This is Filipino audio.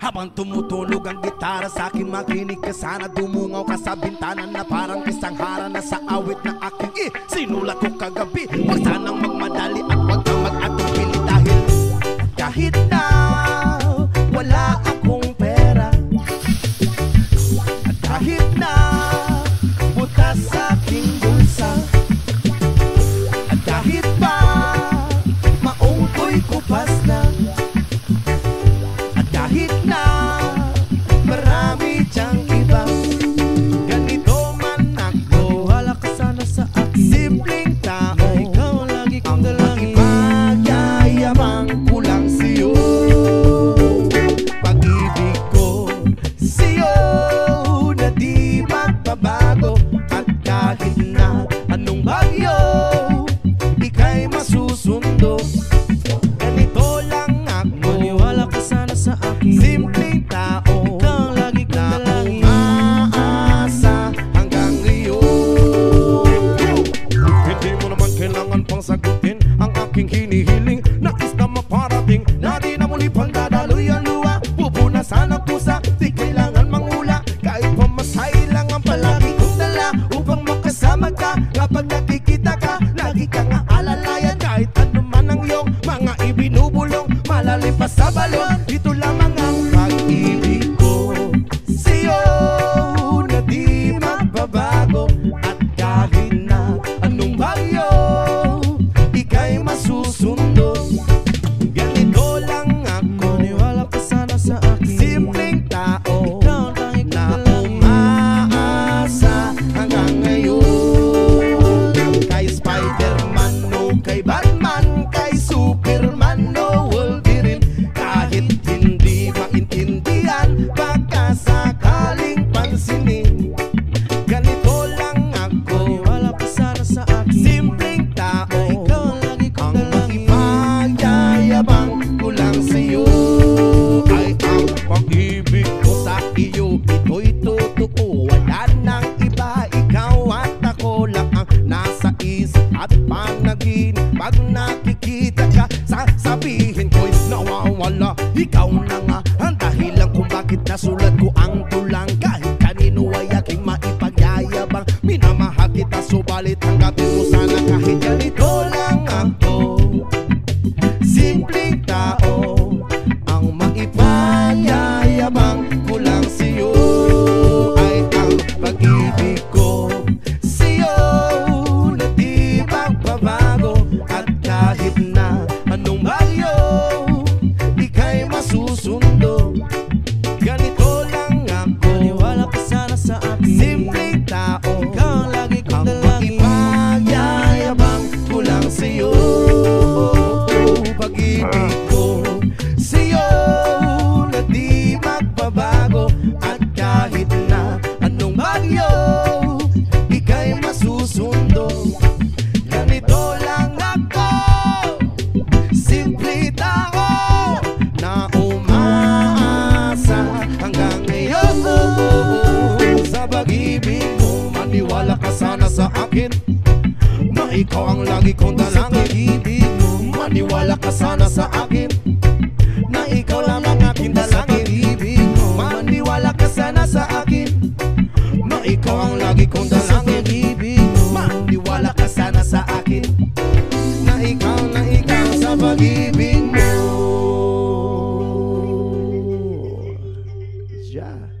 Habang tumutunog ang gitara sa akin, makinig ka sana. Dumungaw ka sa bintana na parang isang hara na sa awit na aking sinulat ko kagabi. Huwag sanang magmadali at huwag kang mag-atubili dahil kahit na wala akong pera, at kahit na butas sa aking bulsa, at kahit pa maong ko'y kupas na, at kahit na marami diyang iba, ganito man ako, wala ka sana sa akin. Simpleng tao, ikaw lagi kong dalangin. Pagyayabang ko lang sa'yo, pag-ibig ko sa'yo na di magbabago. At kahit na anong bagyo, ika'y masusundo. Ganito lang ako, maniwala ka sana sa akin. Simpleng tao, ikaw lagi kong dalangin, umaasa hanggang ngayon. Hindi mo naman kailangan pang sagutin ang aking hinihiling. Nais na maparating na di na muli pang dadaloy ang luha. Pupunasan ang pusa, di kailangan mangula. Kahit pamasahe lang ang palagi kong dala upang makasama ka. Kapag nakikita ka, lagi kang aalalayan. Kahit ano man ang iyong mga ibinubulong, malalim pa sa balon, ito lamang ang pag-ibig ko sa'yo na di magbabago. At kahit na anong bagyo, ika'y masusundo. Ganito lang ako, maniwala ka sana sa akin. Simpleng tao, ikaw lang na umaasa hanggang ngayon. Kay Spider-Man o kay Batman, kay Superman o Wolverine, kahit hindi maintindihan, baka sakaling pansinin. Ganito lang ako, maniwala ka sana sa akin. Simpleng tao, ikaw lagi kong dalangin, pagyayabang ko lang sa'yo. Ay ang pag-ibig ko sa iyo, ito'y totoo. Wala nang iba, ikaw at ako lang ang nasa isip at panaginip. Pag nakikita ka, sasabihin ko'y nawawala. Ikaw na nga ang dahilan kung bakit nasulat ko ang tulang. Kahit kanino ay aking maipagyayabang, minamahal kita, subalit tanggapin mo sana kahit ganito lang ako. Simpleng tao, ang maipagyayabang ko lang sa'yo. Ay ang pag-ibig ko sa'yo na di magbabago. At kahit na anong bagyo, ika'y masusundo. Ganito lang ako, maniwala ka sana sa akin. Simpleng tao, ikaw lagi kong dalangin, pagyayabang ko lang sa'yo. Pag-ibig ko sa'yo na di magbabago. At kahit na anong bagyo, ika'y masusundo. Ganito lang ako, simple tao na umaasa hanggang ngayon. Sa pag-ibig mo, maniwala ka sana sa akin, na ikaw ang lagi kong dalangin. Maniwala ka sana sa akin, na ikaw lang ang aking dalangin. Maniwala ka sana sa akin, na ikaw ang lagi kong dalangin. Maniwala ka sana sa akin, na ikaw sa pag-ibig mo. Yeah.